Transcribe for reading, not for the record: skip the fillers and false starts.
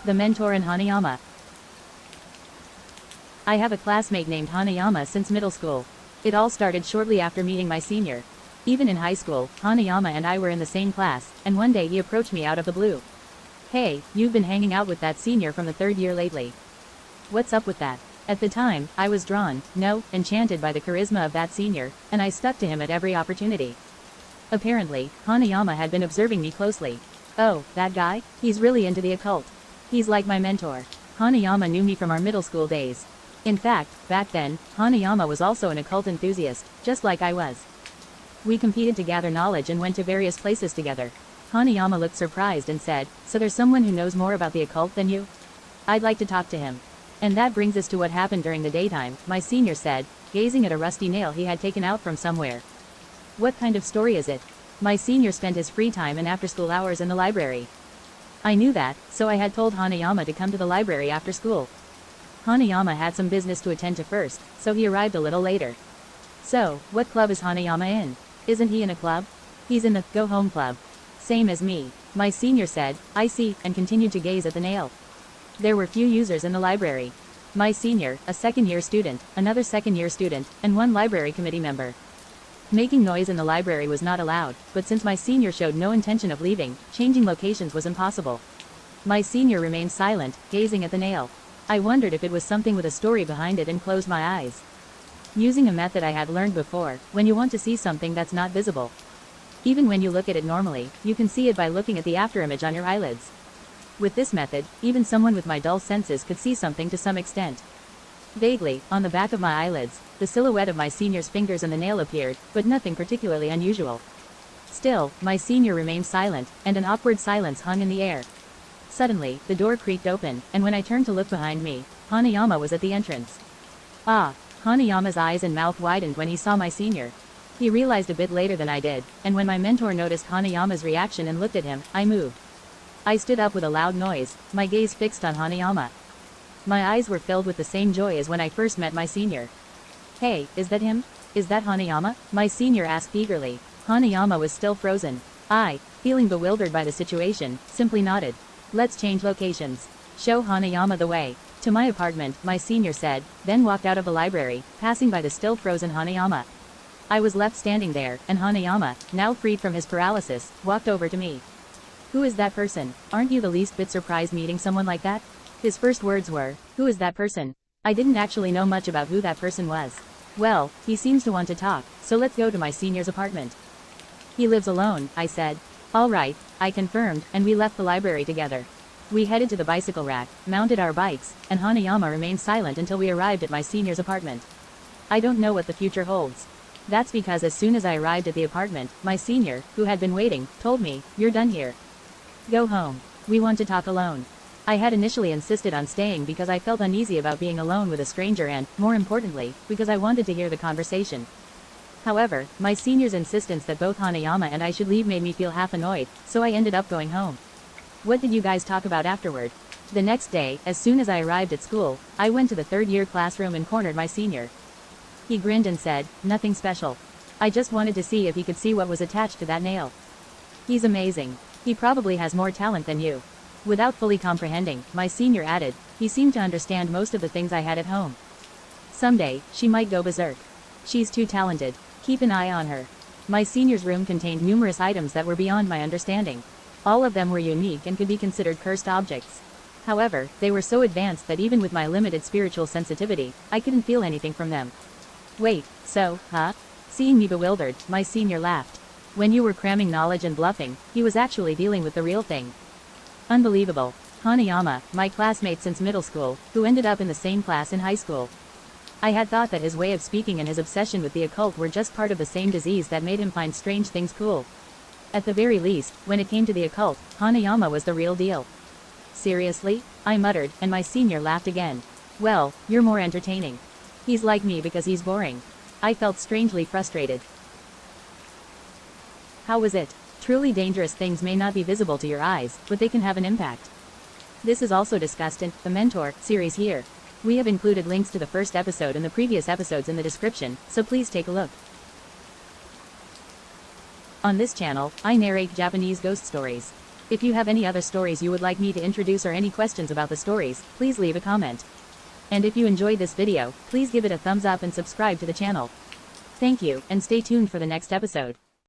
The mentor and Hanayama. I have a classmate named Hanayama since middle school. It all started shortly after meeting my senior. Even in high school, Hanayama and I were in the same class, and one day he approached me out of the blue. "Hey, you've been hanging out with that senior from the third year lately. What's up with that?" At the time, I was drawn, no, enchanted by the charisma of that senior, and I stuck to him at every opportunity. Apparently, Hanayama had been observing me closely. "Oh, that guy? He's really into the occult. He's like my mentor." Hanayama knew me from our middle school days. In fact, back then, Hanayama was also an occult enthusiast, just like I was. We competed to gather knowledge and went to various places together. Hanayama looked surprised and said, "So there's someone who knows more about the occult than you? I'd like to talk to him." "And that brings us to what happened during the daytime," my senior said, gazing at a rusty nail he had taken out from somewhere. "What kind of story is it?" My senior spent his free time and after-school hours in the library. I knew that, so I had told Hanayama to come to the library after school. Hanayama had some business to attend to first, so he arrived a little later. "So, what club is Hanayama in? Isn't he in a club?" "He's in the Go Home Club." "Same as me," my senior said. "I see," and continued to gaze at the nail. There were few users in the library. My senior, a second-year student, another second-year student, and one library committee member. Making noise in the library was not allowed, but since my senior showed no intention of leaving, changing locations was impossible. My senior remained silent, gazing at the nail. I wondered if it was something with a story behind it and closed my eyes. Using a method I had learned before, when you want to see something that's not visible. Even when you look at it normally, you can see it by looking at the afterimage on your eyelids. With this method, even someone with my dull senses could see something to some extent. Vaguely, on the back of my eyelids, the silhouette of my senior's fingers and the nail appeared, but nothing particularly unusual. Still, my senior remained silent, and an awkward silence hung in the air. Suddenly, the door creaked open, and when I turned to look behind me, Hanayama was at the entrance. Ah! Hanayama's eyes and mouth widened when he saw my senior. He realized a bit later than I did, and when my mentor noticed Hanayama's reaction and looked at him, I moved. I stood up with a loud noise, my gaze fixed on Hanayama. My eyes were filled with the same joy as when I first met my senior. "Hey, is that him? Is that Hanayama?" my senior asked eagerly. Hanayama was still frozen. I, feeling bewildered by the situation, simply nodded. "Let's change locations. Show Hanayama the way." "To my apartment," my senior said, then walked out of the library, passing by the still frozen Hanayama. I was left standing there, and Hanayama, now freed from his paralysis, walked over to me. "Who is that person? Aren't you the least bit surprised meeting someone like that?" His first words were, "Who is that person?" I didn't actually know much about who that person was. "Well, he seems to want to talk, so let's go to my senior's apartment." "He lives alone," I said. "All right," I confirmed, and we left the library together. We headed to the bicycle rack, mounted our bikes, and Hanayama remained silent until we arrived at my senior's apartment. I don't know what the future holds. That's because as soon as I arrived at the apartment, my senior, who had been waiting, told me, "You're done here. Go home. We want to talk alone." I had initially insisted on staying because I felt uneasy about being alone with a stranger and, more importantly, because I wanted to hear the conversation. However, my senior's insistence that both Hanayama and I should leave made me feel half annoyed, so I ended up going home. "What did you guys talk about afterward?" The next day, as soon as I arrived at school, I went to the third-year classroom and cornered my senior. He grinned and said, "Nothing special. I just wanted to see if he could see what was attached to that nail. He's amazing. He probably has more talent than you." Without fully comprehending, my senior added, "He seemed to understand most of the things I had at home. Someday, she might go berserk. She's too talented. Keep an eye on her." My senior's room contained numerous items that were beyond my understanding. All of them were unique and could be considered cursed objects. However, they were so advanced that even with my limited spiritual sensitivity, I couldn't feel anything from them. "Wait, so, huh?" Seeing me bewildered, my senior laughed. "When you were cramming knowledge and bluffing, he was actually dealing with the real thing." Unbelievable. Hanayama, my classmate since middle school, who ended up in the same class in high school. I had thought that his way of speaking and his obsession with the occult were just part of the same disease that made him find strange things cool. At the very least, when it came to the occult, Hanayama was the real deal. "Seriously?" I muttered, and my senior laughed again. "Well, you're more entertaining. He's like me because he's boring." I felt strangely frustrated. How was it? Truly dangerous things may not be visible to your eyes, but they can have an impact. This is also discussed in The Mentor series here. We have included links to the first episode and the previous episodes in the description, so please take a look. On this channel, I narrate Japanese ghost stories. If you have any other stories you would like me to introduce or any questions about the stories, please leave a comment. And if you enjoyed this video, please give it a thumbs up and subscribe to the channel. Thank you, and stay tuned for the next episode.